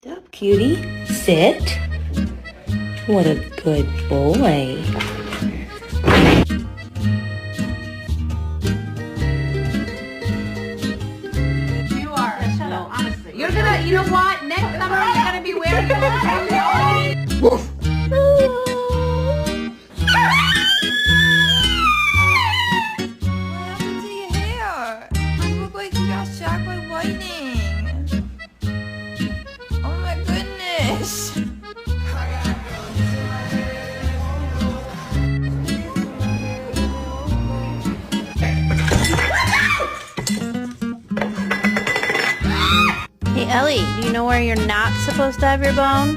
Up, cutie. Sit. What a good boy. You are. Shut up, honestly. You're gonna, you know what? Next summer you're gonna be wearing your Woof. What happened to your hair? You look like you got shocked by lightning. Oh my goodness. Hey Ellie, do you know where you're not supposed to have your bone?